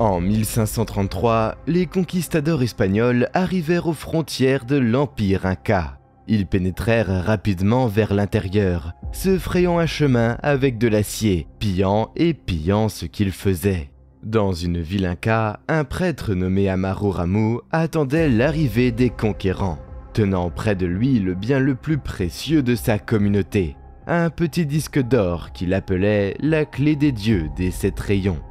En 1533, les conquistadors espagnols arrivèrent aux frontières de l'Empire Inca. Ils pénétrèrent rapidement vers l'intérieur, se frayant un chemin avec de l'acier, pillant ce qu'ils faisaient. Dans une ville inca, un prêtre nommé Amaru Ramu attendait l'arrivée des conquérants, tenant près de lui le bien le plus précieux de sa communauté, un petit disque d'or qu'il appelait la clé des dieux des 7 rayons.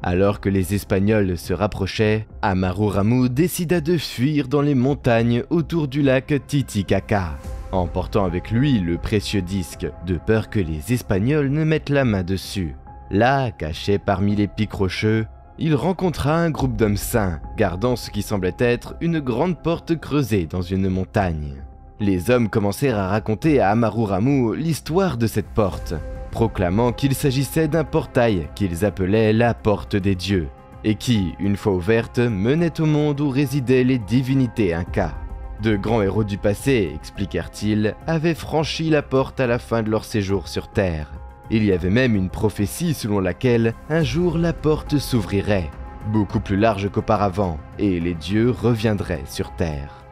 Alors que les Espagnols se rapprochaient, Amaru Ramu décida de fuir dans les montagnes autour du lac Titicaca, emportant avec lui le précieux disque, de peur que les Espagnols ne mettent la main dessus. Là, caché parmi les pics rocheux, il rencontra un groupe d'hommes sains, gardant ce qui semblait être une grande porte creusée dans une montagne. Les hommes commencèrent à raconter à Amaru Ramu l'histoire de cette porte, proclamant qu'il s'agissait d'un portail qu'ils appelaient la Porte des Dieux, et qui, une fois ouverte, menait au monde où résidaient les divinités incas. De grands héros du passé, expliquèrent-ils, avaient franchi la porte à la fin de leur séjour sur Terre. Il y avait même une prophétie selon laquelle un jour la porte s'ouvrirait, beaucoup plus large qu'auparavant, et les dieux reviendraient sur Terre.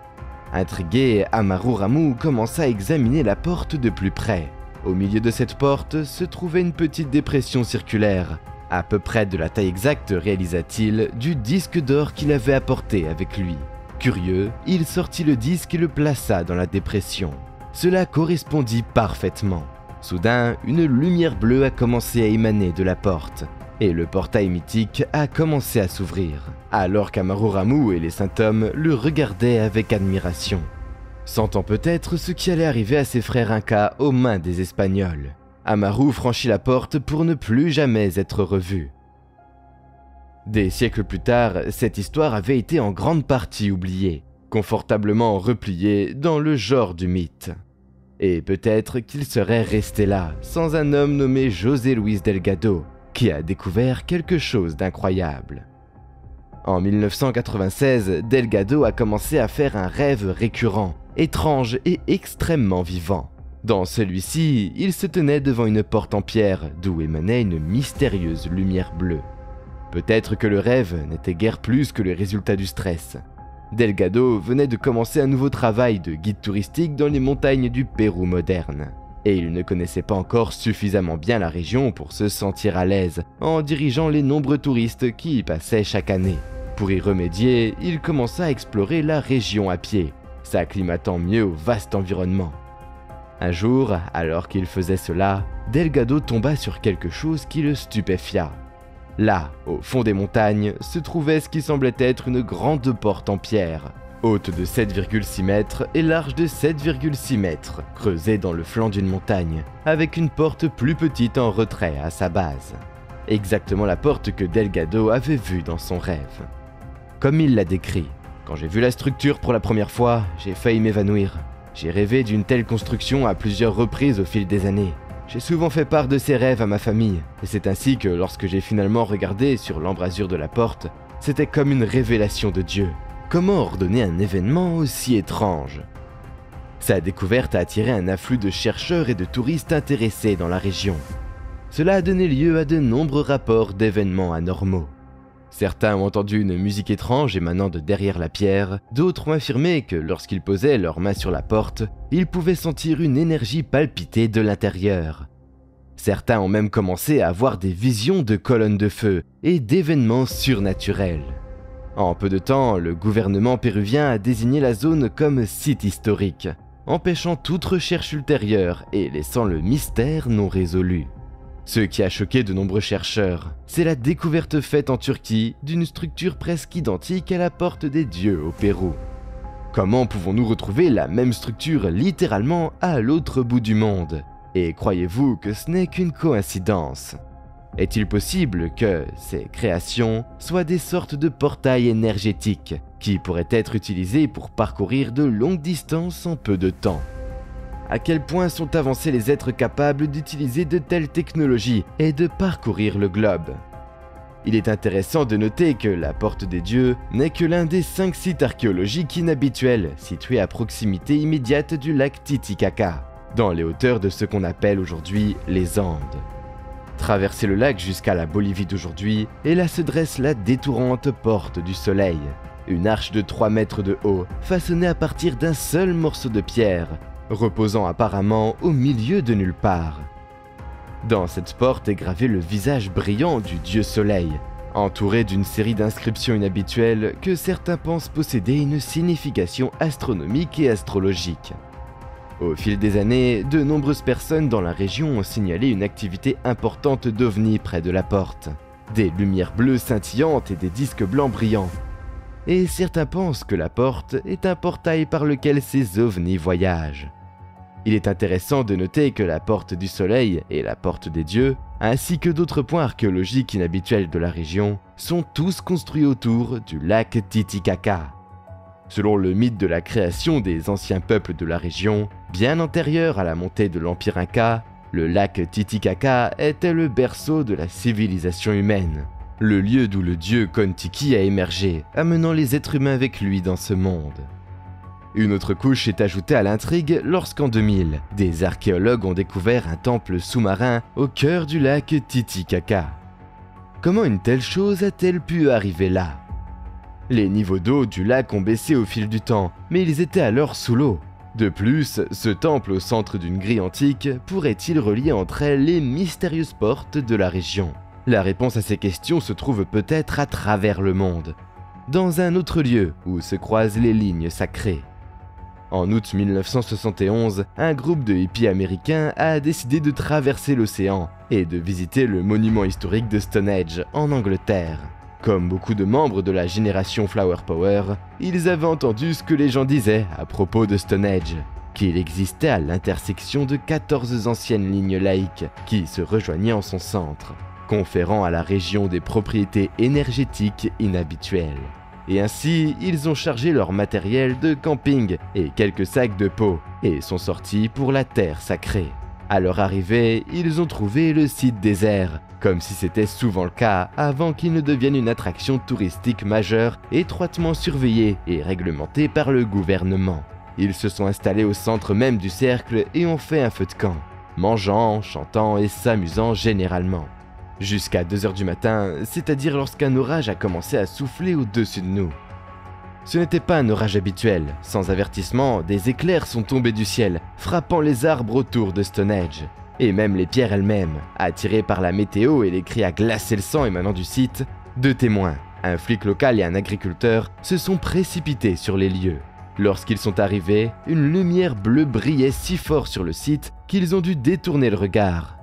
Intrigué, Amaru Ramu commença à examiner la porte de plus près. Au milieu de cette porte se trouvait une petite dépression circulaire, à peu près de la taille exacte, réalisa-t-il, du disque d'or qu'il avait apporté avec lui. Curieux, il sortit le disque et le plaça dans la dépression. Cela correspondit parfaitement. Soudain, une lumière bleue a commencé à émaner de la porte, et le portail mythique a commencé à s'ouvrir, alors qu'Amaru Ramu et les saints hommes le regardaient avec admiration, sentant peut-être ce qui allait arriver à ses frères incas aux mains des Espagnols. Amaru franchit la porte pour ne plus jamais être revu. Des siècles plus tard, cette histoire avait été en grande partie oubliée, confortablement repliée dans le genre du mythe. Et peut-être qu'il serait resté là, sans un homme nommé José Luis Delgado, qui a découvert quelque chose d'incroyable. En 1996, Delgado a commencé à faire un rêve récurrent, étrange et extrêmement vivant. Dans celui-ci, il se tenait devant une porte en pierre, d'où émanait une mystérieuse lumière bleue. Peut-être que le rêve n'était guère plus que le résultat du stress. Delgado venait de commencer un nouveau travail de guide touristique dans les montagnes du Pérou moderne, et il ne connaissait pas encore suffisamment bien la région pour se sentir à l'aise en dirigeant les nombreux touristes qui y passaient chaque année. Pour y remédier, il commença à explorer la région à pied, s'acclimatant mieux au vaste environnement. Un jour, alors qu'il faisait cela, Delgado tomba sur quelque chose qui le stupéfia. Là, au fond des montagnes, se trouvait ce qui semblait être une grande porte en pierre, haute de 7,6 mètres et large de 7,6 mètres, creusée dans le flanc d'une montagne, avec une porte plus petite en retrait à sa base. Exactement la porte que Delgado avait vue dans son rêve. Comme il l'a décrit, quand j'ai vu la structure pour la première fois, j'ai failli m'évanouir. J'ai rêvé d'une telle construction à plusieurs reprises au fil des années. J'ai souvent fait part de ces rêves à ma famille, et c'est ainsi que lorsque j'ai finalement regardé sur l'embrasure de la porte, c'était comme une révélation de Dieu. Comment ordonner un événement aussi étrange? Sa découverte a attiré un afflux de chercheurs et de touristes intéressés dans la région. Cela a donné lieu à de nombreux rapports d'événements anormaux. Certains ont entendu une musique étrange émanant de derrière la pierre, d'autres ont affirmé que lorsqu'ils posaient leurs mains sur la porte, ils pouvaient sentir une énergie palpiter de l'intérieur. Certains ont même commencé à avoir des visions de colonnes de feu et d'événements surnaturels. En peu de temps, le gouvernement péruvien a désigné la zone comme site historique, empêchant toute recherche ultérieure et laissant le mystère non résolu. Ce qui a choqué de nombreux chercheurs, c'est la découverte faite en Turquie d'une structure presque identique à la Porte des Dieux au Pérou. Comment pouvons-nous retrouver la même structure littéralement à l'autre bout du monde? Et croyez-vous que ce n'est qu'une coïncidence? Est-il possible que ces créations soient des sortes de portails énergétiques qui pourraient être utilisés pour parcourir de longues distances en peu de temps? À quel point sont avancés les êtres capables d'utiliser de telles technologies et de parcourir le globe? Il est intéressant de noter que la Porte des Dieux n'est que l'un des 5 sites archéologiques inhabituels situés à proximité immédiate du lac Titicaca, dans les hauteurs de ce qu'on appelle aujourd'hui les Andes. Traversez le lac jusqu'à la Bolivie d'aujourd'hui, et là se dresse la détourante Porte du Soleil. Une arche de 3 mètres de haut, façonnée à partir d'un seul morceau de pierre, reposant apparemment au milieu de nulle part. Dans cette porte est gravé le visage brillant du dieu Soleil, entouré d'une série d'inscriptions inhabituelles que certains pensent posséder une signification astronomique et astrologique. Au fil des années, de nombreuses personnes dans la région ont signalé une activité importante d'ovnis près de la porte. Des lumières bleues scintillantes et des disques blancs brillants. Et certains pensent que la porte est un portail par lequel ces ovnis voyagent. Il est intéressant de noter que la porte du Soleil et la porte des dieux, ainsi que d'autres points archéologiques inhabituels de la région, sont tous construits autour du lac Titicaca. Selon le mythe de la création des anciens peuples de la région, bien antérieur à la montée de l'Empire Inca, le lac Titicaca était le berceau de la civilisation humaine, le lieu d'où le dieu Kon-Tiki a émergé, amenant les êtres humains avec lui dans ce monde. Une autre couche est ajoutée à l'intrigue lorsqu'en 2000, des archéologues ont découvert un temple sous-marin au cœur du lac Titicaca. Comment une telle chose a-t-elle pu arriver là ? Les niveaux d'eau du lac ont baissé au fil du temps, mais ils étaient alors sous l'eau. De plus, ce temple au centre d'une grille antique pourrait-il relier entre elles les mystérieuses portes de la région ? La réponse à ces questions se trouve peut-être à travers le monde, dans un autre lieu où se croisent les lignes sacrées. En août 1971, un groupe de hippies américains a décidé de traverser l'océan et de visiter le monument historique de Stonehenge en Angleterre. Comme beaucoup de membres de la génération Flower Power, ils avaient entendu ce que les gens disaient à propos de Stonehenge, qu'il existait à l'intersection de 14 anciennes lignes laïques qui se rejoignaient en son centre, conférant à la région des propriétés énergétiques inhabituelles. Et ainsi, ils ont chargé leur matériel de camping et quelques sacs de peau et sont sortis pour la terre sacrée. À leur arrivée, ils ont trouvé le site désert, comme si c'était souvent le cas avant qu'il ne devienne une attraction touristique majeure, étroitement surveillée et réglementée par le gouvernement. Ils se sont installés au centre même du cercle et ont fait un feu de camp, mangeant, chantant et s'amusant généralement. Jusqu'à 2 h du matin, c'est-à-dire lorsqu'un orage a commencé à souffler au-dessus de nous. Ce n'était pas un orage habituel. Sans avertissement, des éclairs sont tombés du ciel, frappant les arbres autour de Stonehenge. Et même les pierres elles-mêmes, attirées par la météo et les cris à glacer le sang émanant du site, 2 témoins, un flic local et un agriculteur, se sont précipités sur les lieux. Lorsqu'ils sont arrivés, une lumière bleue brillait si fort sur le site qu'ils ont dû détourner le regard.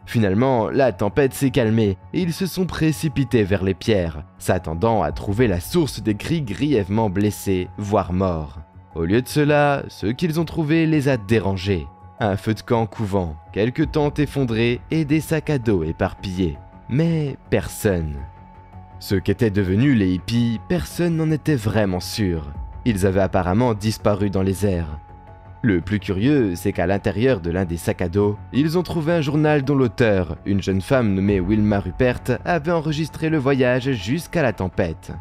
Finalement, la tempête s'est calmée et ils se sont précipités vers les pierres, s'attendant à trouver la source des cris grièvement blessés, voire morts. Au lieu de cela, ce qu'ils ont trouvé les a dérangés. Un feu de camp couvant, quelques tentes effondrées et des sacs à dos éparpillés. Mais personne. Ce qu'étaient devenus les hippies, personne n'en était vraiment sûr. Ils avaient apparemment disparu dans les airs. Le plus curieux, c'est qu'à l'intérieur de l'un des sacs à dos, ils ont trouvé un journal dont l'auteur, une jeune femme nommée Wilma Rupert, avait enregistré le voyage jusqu'à la tempête.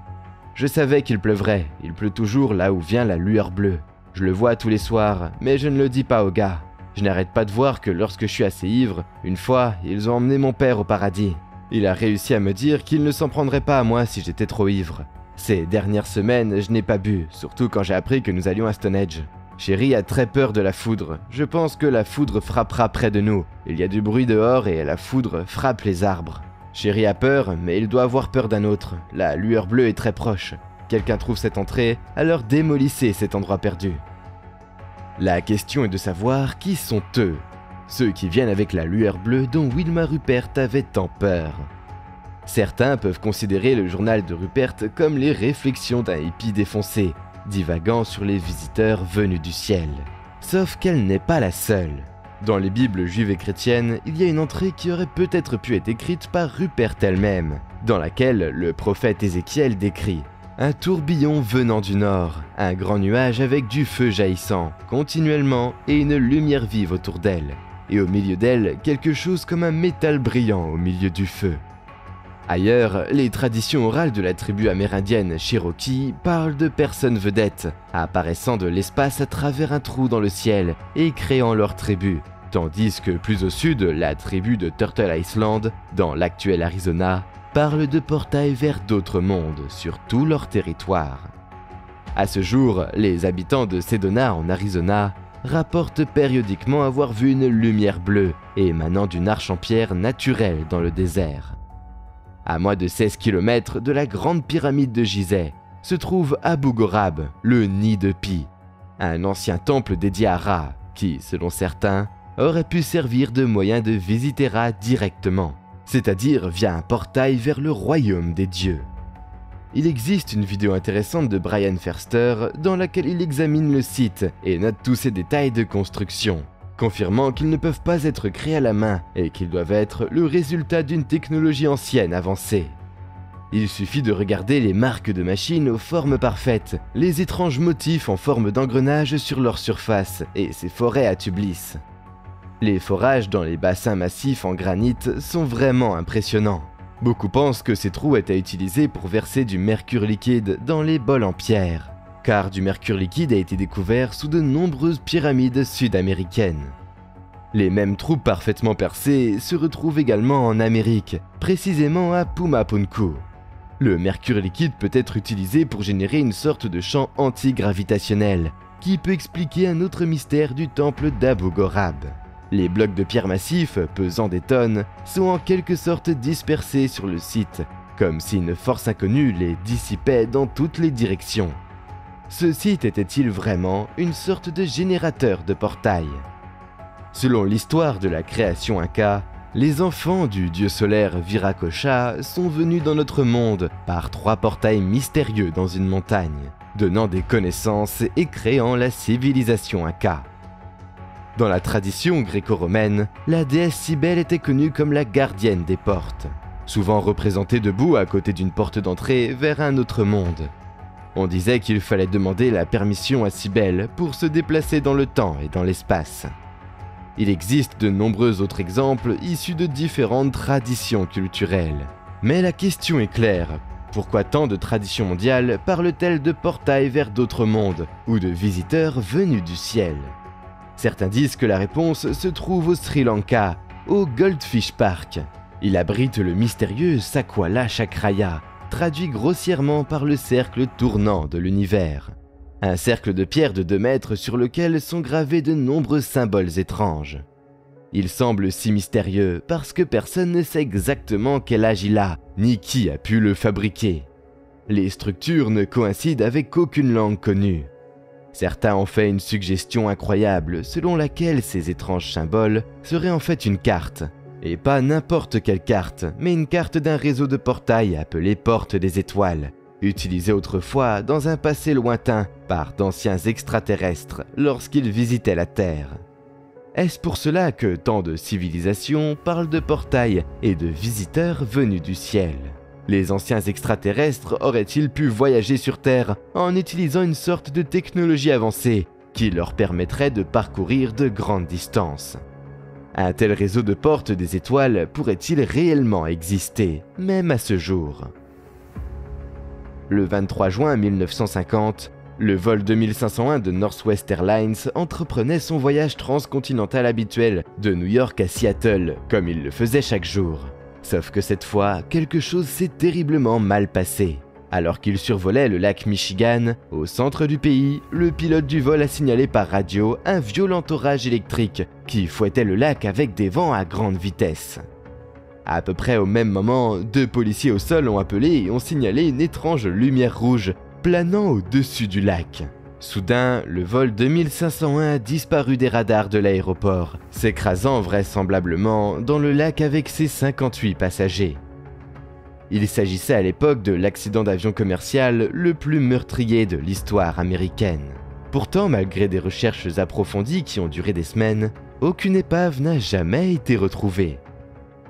Je savais qu'il pleuvrait, il pleut toujours là où vient la lueur bleue. Je le vois tous les soirs, mais je ne le dis pas aux gars. Je n'arrête pas de voir que lorsque je suis assez ivre, une fois, ils ont emmené mon père au paradis. Il a réussi à me dire qu'il ne s'en prendrait pas à moi si j'étais trop ivre. Ces dernières semaines, je n'ai pas bu, surtout quand j'ai appris que nous allions à Stonehenge. Chérie a très peur de la foudre. Je pense que la foudre frappera près de nous. Il y a du bruit dehors et la foudre frappe les arbres. Chérie a peur, mais il doit avoir peur d'un autre. La lueur bleue est très proche. Quelqu'un trouve cette entrée, alors démolissez cet endroit perdu. La question est de savoir qui sont eux. Ceux qui viennent avec la lueur bleue dont Wilma Rupert avait tant peur. Certains peuvent considérer le journal de Rupert comme les réflexions d'un hippie défoncé, divagant sur les visiteurs venus du ciel. Sauf qu'elle n'est pas la seule. Dans les Bibles juives et chrétiennes, il y a une entrée qui aurait peut-être pu être écrite par Rupert elle-même, dans laquelle le prophète Ézéchiel décrit un tourbillon venant du nord, un grand nuage avec du feu jaillissant, continuellement, et une lumière vive autour d'elle, et au milieu d'elle, quelque chose comme un métal brillant au milieu du feu. Ailleurs, les traditions orales de la tribu amérindienne Cherokee parlent de personnes vedettes, apparaissant de l'espace à travers un trou dans le ciel et créant leur tribu, tandis que plus au sud, la tribu de Turtle Island, dans l'actuel Arizona, parle de portails vers d'autres mondes sur tout leur territoire. À ce jour, les habitants de Sedona en Arizona rapportent périodiquement avoir vu une lumière bleue émanant d'une arche en pierre naturelle dans le désert. À moins de 16 km de la grande pyramide de Gizeh se trouve Abu Ghorab, le nid de Pi, un ancien temple dédié à Ra qui, selon certains, aurait pu servir de moyen de visiter Ra directement, c'est-à-dire via un portail vers le royaume des dieux. Il existe une vidéo intéressante de Brian Ferster dans laquelle il examine le site et note tous ses détails de construction, confirmant qu'ils ne peuvent pas être créés à la main et qu'ils doivent être le résultat d'une technologie ancienne avancée. Il suffit de regarder les marques de machines aux formes parfaites, les étranges motifs en forme d'engrenage sur leur surface et ces forêts à tubes lisses. Les forages dans les bassins massifs en granit sont vraiment impressionnants. Beaucoup pensent que ces trous étaient utilisés pour verser du mercure liquide dans les bols en pierre, car du mercure liquide a été découvert sous de nombreuses pyramides sud-américaines. Les mêmes trous parfaitement percés se retrouvent également en Amérique, précisément à Pumapunku. Le mercure liquide peut être utilisé pour générer une sorte de champ antigravitationnel, qui peut expliquer un autre mystère du temple d'Abu Ghorab. Les blocs de pierre massifs, pesant des tonnes, sont en quelque sorte dispersés sur le site, comme si une force inconnue les dissipait dans toutes les directions. Ce site était-il vraiment une sorte de générateur de portails? Selon l'histoire de la création Inca, les enfants du dieu solaire Viracocha sont venus dans notre monde par 3 portails mystérieux dans une montagne, donnant des connaissances et créant la civilisation Inca. Dans la tradition gréco-romaine, la déesse Cybèle était connue comme la gardienne des portes, souvent représentée debout à côté d'une porte d'entrée vers un autre monde. On disait qu'il fallait demander la permission à Cybèle pour se déplacer dans le temps et dans l'espace. Il existe de nombreux autres exemples issus de différentes traditions culturelles. Mais la question est claire, pourquoi tant de traditions mondiales parlent-elles de portails vers d'autres mondes ou de visiteurs venus du ciel? Certains disent que la réponse se trouve au Sri Lanka, au Goldfish Park. Il abrite le mystérieux Sakwala Chakraya, traduit grossièrement par le cercle tournant de l'univers. Un cercle de pierre de 2 mètres sur lequel sont gravés de nombreux symboles étranges. Il semble si mystérieux parce que personne ne sait exactement quel âge il a, ni qui a pu le fabriquer. Les structures ne coïncident avec aucune langue connue. Certains ont fait une suggestion incroyable selon laquelle ces étranges symboles seraient en fait une carte. Et pas n'importe quelle carte, mais une carte d'un réseau de portails appelé Porte des Étoiles, utilisé autrefois dans un passé lointain par d'anciens extraterrestres lorsqu'ils visitaient la Terre. Est-ce pour cela que tant de civilisations parlent de portails et de visiteurs venus du ciel? Les anciens extraterrestres auraient-ils pu voyager sur Terre en utilisant une sorte de technologie avancée qui leur permettrait de parcourir de grandes distances? Un tel réseau de portes des étoiles pourrait-il réellement exister, même à ce jour? Le 23 juin 1950, le vol 2501 de Northwest Airlines entreprenait son voyage transcontinental habituel de New York à Seattle, comme il le faisait chaque jour. Sauf que cette fois, quelque chose s'est terriblement mal passé. Alors qu'il survolait le lac Michigan, au centre du pays, le pilote du vol a signalé par radio un violent orage électrique qui fouettait le lac avec des vents à grande vitesse. À peu près au même moment, 2 policiers au sol ont appelé et ont signalé une étrange lumière rouge planant au-dessus du lac. Soudain, le vol 2501 a disparu des radars de l'aéroport, s'écrasant vraisemblablement dans le lac avec ses 58 passagers. Il s'agissait à l'époque de l'accident d'avion commercial le plus meurtrier de l'histoire américaine. Pourtant, malgré des recherches approfondies qui ont duré des semaines, aucune épave n'a jamais été retrouvée.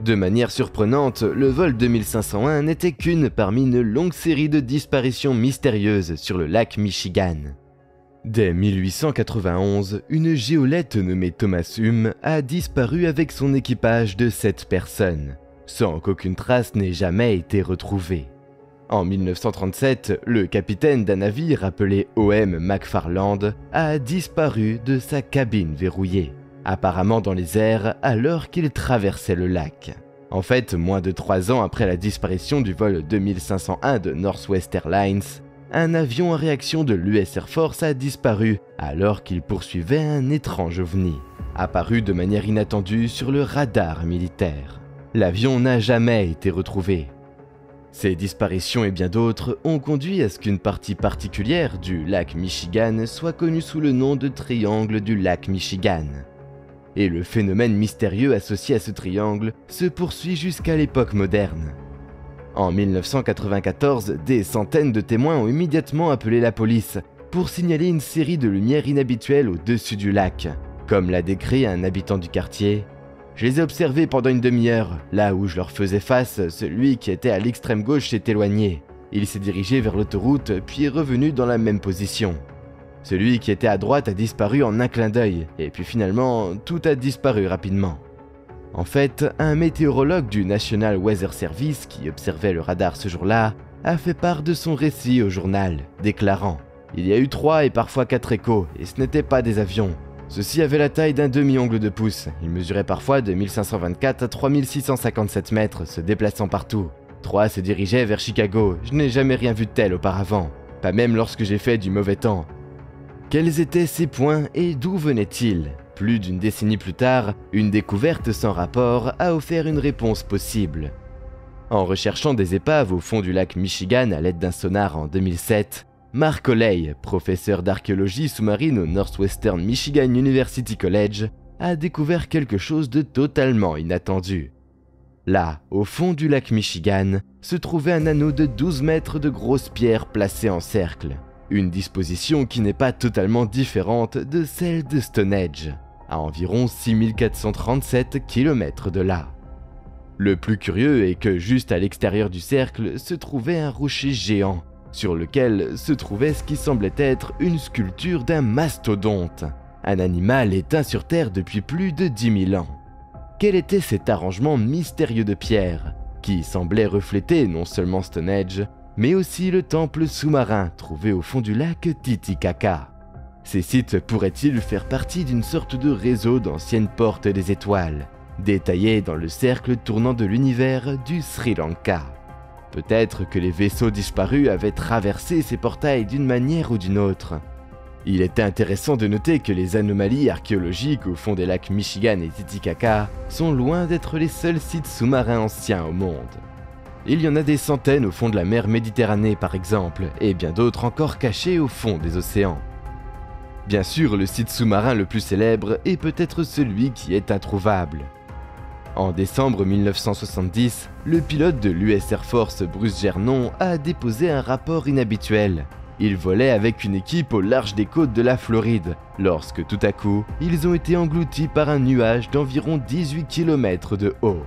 De manière surprenante, le vol 2501 n'était qu'une parmi une longue série de disparitions mystérieuses sur le lac Michigan. Dès 1891, une géolette nommée Thomas Hume a disparu avec son équipage de 7 personnes, sans qu'aucune trace n'ait jamais été retrouvée. En 1937, le capitaine d'un navire appelé O.M. McFarland a disparu de sa cabine verrouillée. apparemment dans les airs alors qu'il traversait le lac. En fait, moins de 3 ans après la disparition du vol 2501 de Northwest Airlines, un avion en réaction de l'US Air Force a disparu alors qu'il poursuivait un étrange ovni, apparu de manière inattendue sur le radar militaire. L'avion n'a jamais été retrouvé. Ces disparitions et bien d'autres ont conduit à ce qu'une partie particulière du lac Michigan soit connue sous le nom de triangle du lac Michigan. Et le phénomène mystérieux associé à ce triangle se poursuit jusqu'à l'époque moderne. En 1994, des centaines de témoins ont immédiatement appelé la police pour signaler une série de lumières inhabituelles au-dessus du lac. Comme l'a décrit un habitant du quartier, « Je les ai observés pendant une demi-heure. Là où je leur faisais face, celui qui était à l'extrême gauche s'est éloigné. Il s'est dirigé vers l'autoroute puis est revenu dans la même position. Celui qui était à droite a disparu en un clin d'œil, et puis finalement, tout a disparu rapidement. » En fait, un météorologue du National Weather Service qui observait le radar ce jour-là a fait part de son récit au journal, déclarant « Il y a eu 3 et parfois 4 échos, et ce n'étaient pas des avions. Ceux-ci avaient la taille d'un demi-ongle de pouce. Ils mesuraient parfois de 1524 à 3657 mètres, se déplaçant partout. 3 se dirigeaient vers Chicago. Je n'ai jamais rien vu de tel auparavant, pas même lorsque j'ai fait du mauvais temps. » Quels étaient ces points et d'où venaient-ils ? Plus d'une décennie plus tard, une découverte sans rapport a offert une réponse possible. En recherchant des épaves au fond du lac Michigan à l'aide d'un sonar en 2007, Mark Oley, professeur d'archéologie sous-marine au Northwestern Michigan University College, a découvert quelque chose de totalement inattendu. Là, au fond du lac Michigan, se trouvait un anneau de 12 mètres de grosses pierres placées en cercle. Une disposition qui n'est pas totalement différente de celle de Stonehenge, à environ 6437 km de là. Le plus curieux est que juste à l'extérieur du cercle se trouvait un rocher géant, sur lequel se trouvait ce qui semblait être une sculpture d'un mastodonte, un animal éteint sur Terre depuis plus de 10 000 ans. Quel était cet arrangement mystérieux de pierre, qui semblait refléter non seulement Stonehenge, mais aussi le temple sous-marin trouvé au fond du lac Titicaca? Ces sites pourraient-ils faire partie d'une sorte de réseau d'anciennes portes des étoiles, détaillées dans le cercle tournant de l'univers du Sri Lanka? Peut-être que les vaisseaux disparus avaient traversé ces portails d'une manière ou d'une autre. Il était intéressant de noter que les anomalies archéologiques au fond des lacs Michigan et Titicaca sont loin d'être les seuls sites sous-marins anciens au monde. Il y en a des centaines au fond de la mer Méditerranée par exemple, et bien d'autres encore cachés au fond des océans. Bien sûr, le site sous-marin le plus célèbre est peut-être celui qui est introuvable. En décembre 1970, le pilote de l'US Air Force Bruce Gernon a déposé un rapport inhabituel. Il volait avec une équipe au large des côtes de la Floride, lorsque tout à coup, ils ont été engloutis par un nuage d'environ 18 km de haut.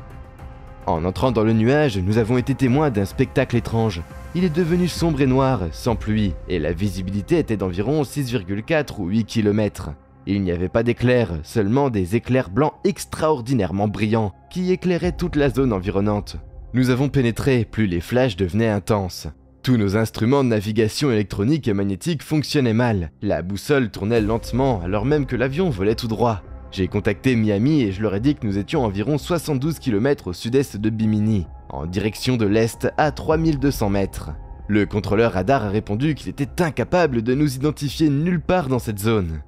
En entrant dans le nuage, nous avons été témoins d'un spectacle étrange. Il est devenu sombre et noir, sans pluie, et la visibilité était d'environ 6,4 ou 8 km. Il n'y avait pas d'éclairs, seulement des éclairs blancs extraordinairement brillants, qui éclairaient toute la zone environnante. Nous avons pénétré, plus les flashs devenaient intenses. Tous nos instruments de navigation électronique et magnétique fonctionnaient mal. La boussole tournait lentement, alors même que l'avion volait tout droit. J'ai contacté Miami et je leur ai dit que nous étions environ 72 km au sud-est de Bimini, en direction de l'est à 3200 mètres. Le contrôleur radar a répondu qu'il était incapable de nous identifier nulle part dans cette zone.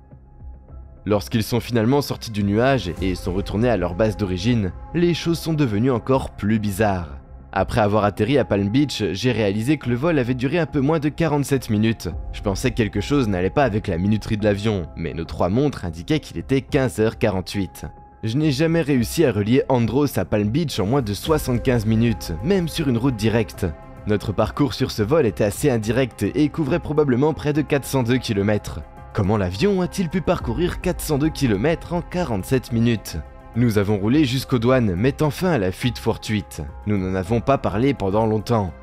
Lorsqu'ils sont finalement sortis du nuage et sont retournés à leur base d'origine, les choses sont devenues encore plus bizarres. Après avoir atterri à Palm Beach, j'ai réalisé que le vol avait duré un peu moins de 47 minutes. Je pensais que quelque chose n'allait pas avec la minuterie de l'avion, mais nos 3 montres indiquaient qu'il était 15h48. Je n'ai jamais réussi à relier Andros à Palm Beach en moins de 75 minutes, même sur une route directe. Notre parcours sur ce vol était assez indirect et couvrait probablement près de 402 km. Comment l'avion a-t-il pu parcourir 402 km en 47 minutes ? Nous avons roulé jusqu'aux douanes, mettant fin à la fuite fortuite. Nous n'en avons pas parlé pendant longtemps.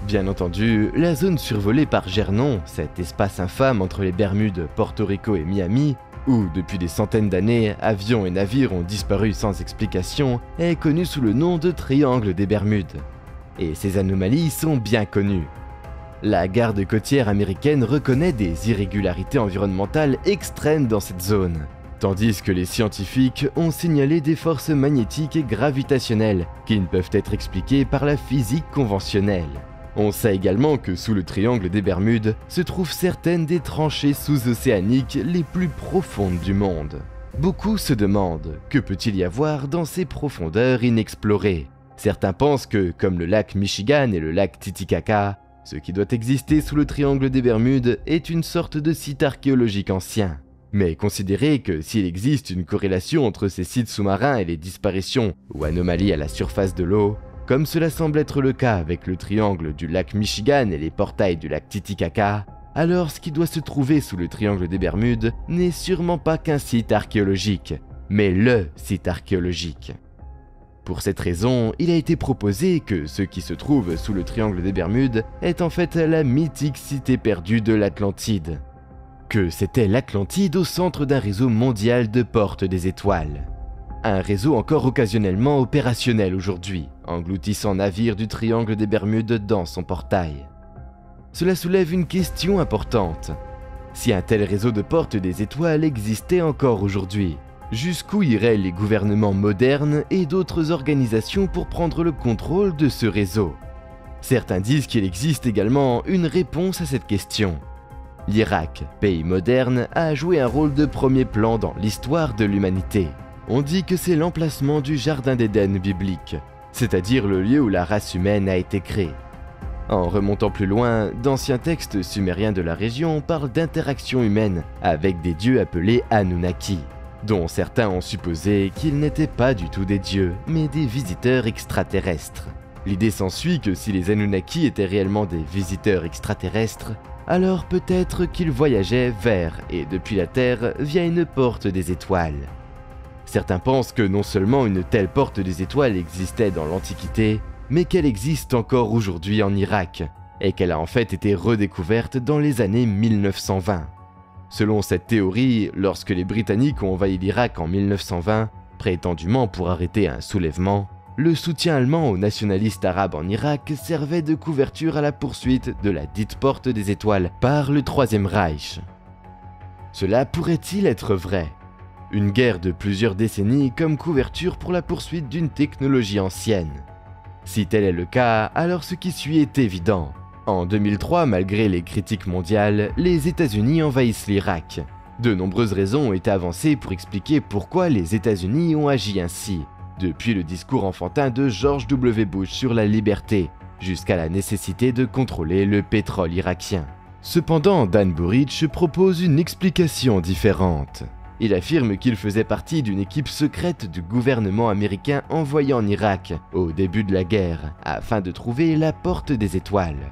Bien entendu, la zone survolée par Gernon, cet espace infâme entre les Bermudes, Porto Rico et Miami, où depuis des centaines d'années, avions et navires ont disparu sans explication, est connue sous le nom de Triangle des Bermudes. Et ces anomalies sont bien connues. La garde côtière américaine reconnaît des irrégularités environnementales extrêmes dans cette zone, tandis que les scientifiques ont signalé des forces magnétiques et gravitationnelles qui ne peuvent être expliquées par la physique conventionnelle. On sait également que sous le triangle des Bermudes se trouvent certaines des tranchées sous-océaniques les plus profondes du monde. Beaucoup se demandent que peut-il y avoir dans ces profondeurs inexplorées. Certains pensent que, comme le lac Michigan et le lac Titicaca, ce qui doit exister sous le triangle des Bermudes est une sorte de site archéologique ancien. Mais considérez que s'il existe une corrélation entre ces sites sous-marins et les disparitions ou anomalies à la surface de l'eau, comme cela semble être le cas avec le triangle du lac Michigan et les portails du lac Titicaca, alors ce qui doit se trouver sous le triangle des Bermudes n'est sûrement pas qu'un site archéologique, mais le site archéologique. Pour cette raison, il a été proposé que ce qui se trouve sous le triangle des Bermudes est en fait la mythique cité perdue de l'Atlantide. Que c'était l'Atlantide au centre d'un réseau mondial de portes des étoiles. Un réseau encore occasionnellement opérationnel aujourd'hui, engloutissant navires du triangle des Bermudes dans son portail. Cela soulève une question importante. Si un tel réseau de portes des étoiles existait encore aujourd'hui, jusqu'où iraient les gouvernements modernes et d'autres organisations pour prendre le contrôle de ce réseau? Certains disent qu'il existe également une réponse à cette question. L'Irak, pays moderne, a joué un rôle de premier plan dans l'histoire de l'humanité. On dit que c'est l'emplacement du Jardin d'Éden biblique, c'est-à-dire le lieu où la race humaine a été créée. En remontant plus loin, d'anciens textes sumériens de la région parlent d'interactions humaines avec des dieux appelés Anunnaki, dont certains ont supposé qu'ils n'étaient pas du tout des dieux, mais des visiteurs extraterrestres. L'idée s'ensuit que si les Anunnaki étaient réellement des visiteurs extraterrestres, alors peut-être qu'ils voyageaient vers et depuis la Terre via une porte des étoiles. Certains pensent que non seulement une telle porte des étoiles existait dans l'Antiquité, mais qu'elle existe encore aujourd'hui en Irak, et qu'elle a en fait été redécouverte dans les années 1920. Selon cette théorie, lorsque les Britanniques ont envahi l'Irak en 1920, prétendument pour arrêter un soulèvement, le soutien allemand aux nationalistes arabes en Irak servait de couverture à la poursuite de la dite porte des étoiles par le Troisième Reich. Cela pourrait-il être vrai? Une guerre de plusieurs décennies comme couverture pour la poursuite d'une technologie ancienne. Si tel est le cas, alors ce qui suit est évident. En 2003, malgré les critiques mondiales, les États-Unis envahissent l'Irak. De nombreuses raisons ont été avancées pour expliquer pourquoi les États-Unis ont agi ainsi, depuis le discours enfantin de George W. Bush sur la liberté, jusqu'à la nécessité de contrôler le pétrole irakien. Cependant, Dan Burich propose une explication différente. Il affirme qu'il faisait partie d'une équipe secrète du gouvernement américain envoyée en Irak au début de la guerre, afin de trouver la porte des étoiles.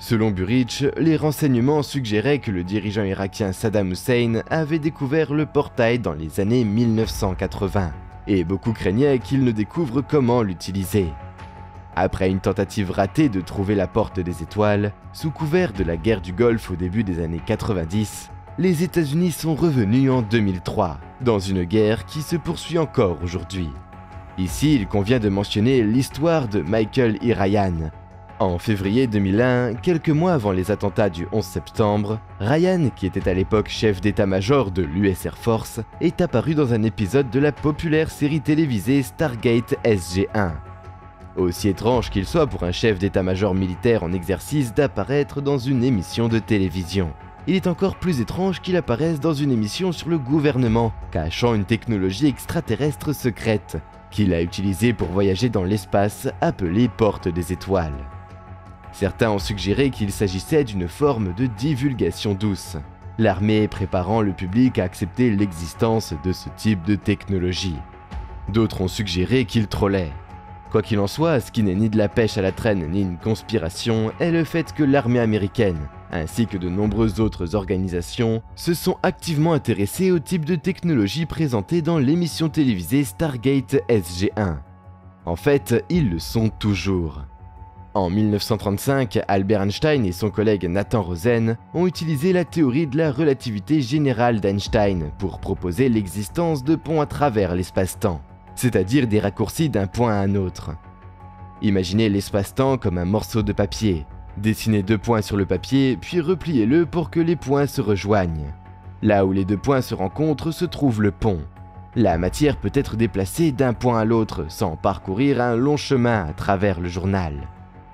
Selon Burich, les renseignements suggéraient que le dirigeant irakien Saddam Hussein avait découvert le portail dans les années 1980, et beaucoup craignaient qu'il ne découvre comment l'utiliser. Après une tentative ratée de trouver la porte des étoiles, sous couvert de la guerre du Golfe au début des années 90, les États-Unis sont revenus en 2003, dans une guerre qui se poursuit encore aujourd'hui. Ici, il convient de mentionner l'histoire de Michael E. Ryan. En février 2001, quelques mois avant les attentats du 11 septembre, Ryan, qui était à l'époque chef d'état-major de l'US Air Force, est apparu dans un épisode de la populaire série télévisée Stargate SG-1. Aussi étrange qu'il soit pour un chef d'état-major militaire en exercice d'apparaître dans une émission de télévision, il est encore plus étrange qu'il apparaisse dans une émission sur le gouvernement, cachant une technologie extraterrestre secrète, qu'il a utilisée pour voyager dans l'espace, appelée Porte des Étoiles. Certains ont suggéré qu'il s'agissait d'une forme de divulgation douce, l'armée préparant le public à accepter l'existence de ce type de technologie. D'autres ont suggéré qu'il trollait. Quoi qu'il en soit, ce qui n'est ni de la pêche à la traîne ni une conspiration est le fait que l'armée américaine, ainsi que de nombreuses autres organisations, se sont activement intéressées au type de technologie présentée dans l'émission télévisée Stargate SG-1. En fait, ils le sont toujours. En 1935, Albert Einstein et son collègue Nathan Rosen ont utilisé la théorie de la relativité générale d'Einstein pour proposer l'existence de ponts à travers l'espace-temps, c'est-à-dire des raccourcis d'un point à un autre. Imaginez l'espace-temps comme un morceau de papier. Dessinez deux points sur le papier, puis repliez-le pour que les points se rejoignent. Là où les deux points se rencontrent se trouve le pont. La matière peut être déplacée d'un point à l'autre sans parcourir un long chemin à travers le journal.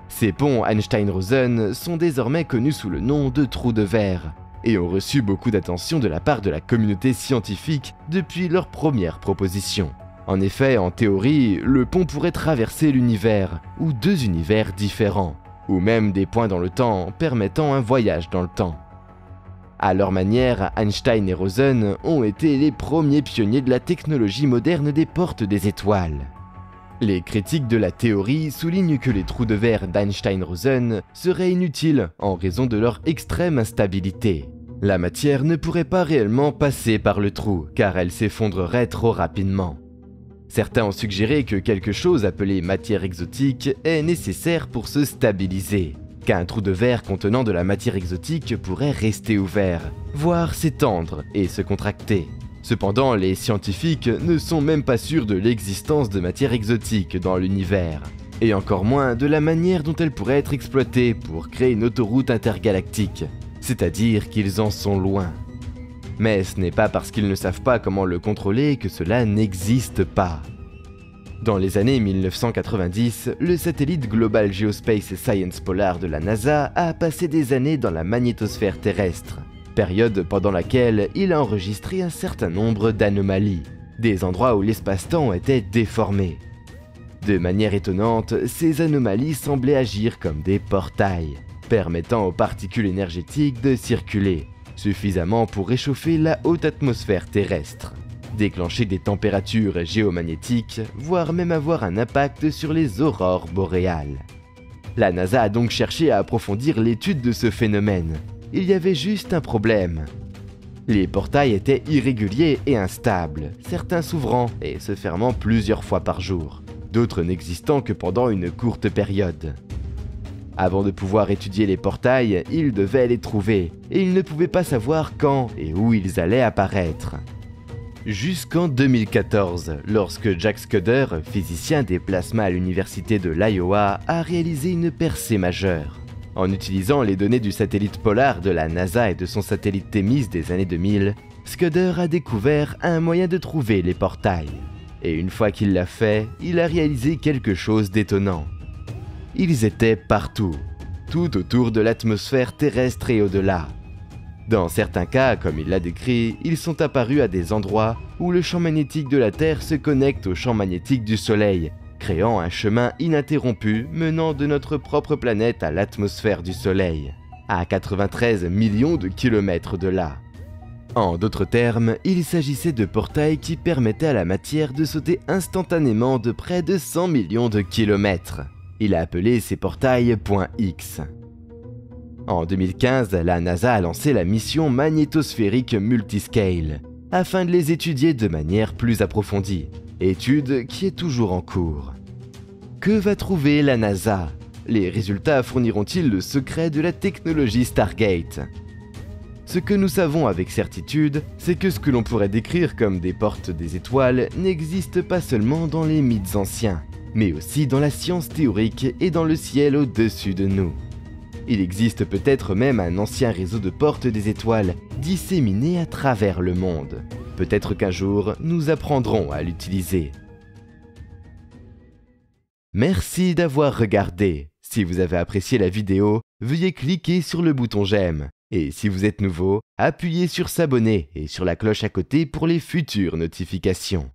Ces ponts Einstein-Rosen sont désormais connus sous le nom de trous de verre et ont reçu beaucoup d'attention de la part de la communauté scientifique depuis leur première proposition. En effet, en théorie, le pont pourrait traverser l'univers, ou deux univers différents, ou même des points dans le temps permettant un voyage dans le temps. À leur manière, Einstein et Rosen ont été les premiers pionniers de la technologie moderne des portes des étoiles. Les critiques de la théorie soulignent que les trous de verre d'Einstein-Rosen seraient inutiles en raison de leur extrême instabilité. La matière ne pourrait pas réellement passer par le trou car elle s'effondrerait trop rapidement. Certains ont suggéré que quelque chose appelé matière exotique est nécessaire pour se stabiliser, qu'un trou de verre contenant de la matière exotique pourrait rester ouvert, voire s'étendre et se contracter. Cependant, les scientifiques ne sont même pas sûrs de l'existence de matière exotique dans l'univers, et encore moins de la manière dont elle pourrait être exploitée pour créer une autoroute intergalactique, c'est-à-dire qu'ils en sont loin. Mais ce n'est pas parce qu'ils ne savent pas comment le contrôler que cela n'existe pas. Dans les années 1990, le satellite Global Geospace Science Polar de la NASA a passé des années dans la magnétosphère terrestre, période pendant laquelle il a enregistré un certain nombre d'anomalies, des endroits où l'espace-temps était déformé. De manière étonnante, ces anomalies semblaient agir comme des portails, permettant aux particules énergétiques de circuler, suffisamment pour réchauffer la haute atmosphère terrestre, déclencher des températures géomagnétiques, voire même avoir un impact sur les aurores boréales. La NASA a donc cherché à approfondir l'étude de ce phénomène. Il y avait juste un problème. Les portails étaient irréguliers et instables, certains s'ouvrant et se fermant plusieurs fois par jour, d'autres n'existant que pendant une courte période. Avant de pouvoir étudier les portails, ils devaient les trouver, et ils ne pouvaient pas savoir quand et où ils allaient apparaître. Jusqu'en 2014, lorsque Jack Scudder, physicien des plasmas à l'université de l'Iowa, a réalisé une percée majeure. En utilisant les données du satellite Polar de la NASA et de son satellite Thémis des années 2000, Scudder a découvert un moyen de trouver les portails. Et une fois qu'il l'a fait, il a réalisé quelque chose d'étonnant. Ils étaient partout, tout autour de l'atmosphère terrestre et au-delà. Dans certains cas, comme il l'a décrit, ils sont apparus à des endroits où le champ magnétique de la Terre se connecte au champ magnétique du Soleil, créant un chemin ininterrompu menant de notre propre planète à l'atmosphère du Soleil, à 93 millions de kilomètres de là. En d'autres termes, il s'agissait de portails qui permettaient à la matière de sauter instantanément de près de 100 millions de kilomètres. Il a appelé ces portails points X. En 2015, la NASA a lancé la mission magnétosphérique Multiscale, afin de les étudier de manière plus approfondie, étude qui est toujours en cours. Que va trouver la NASA? Les résultats fourniront-ils le secret de la technologie Stargate? Ce que nous savons avec certitude, c'est que ce que l'on pourrait décrire comme des portes des étoiles n'existe pas seulement dans les mythes anciens, mais aussi dans la science théorique et dans le ciel au-dessus de nous. Il existe peut-être même un ancien réseau de portes des étoiles disséminé à travers le monde. Peut-être qu'un jour, nous apprendrons à l'utiliser. Merci d'avoir regardé. Si vous avez apprécié la vidéo, veuillez cliquer sur le bouton j'aime. Et si vous êtes nouveau, appuyez sur s'abonner et sur la cloche à côté pour les futures notifications.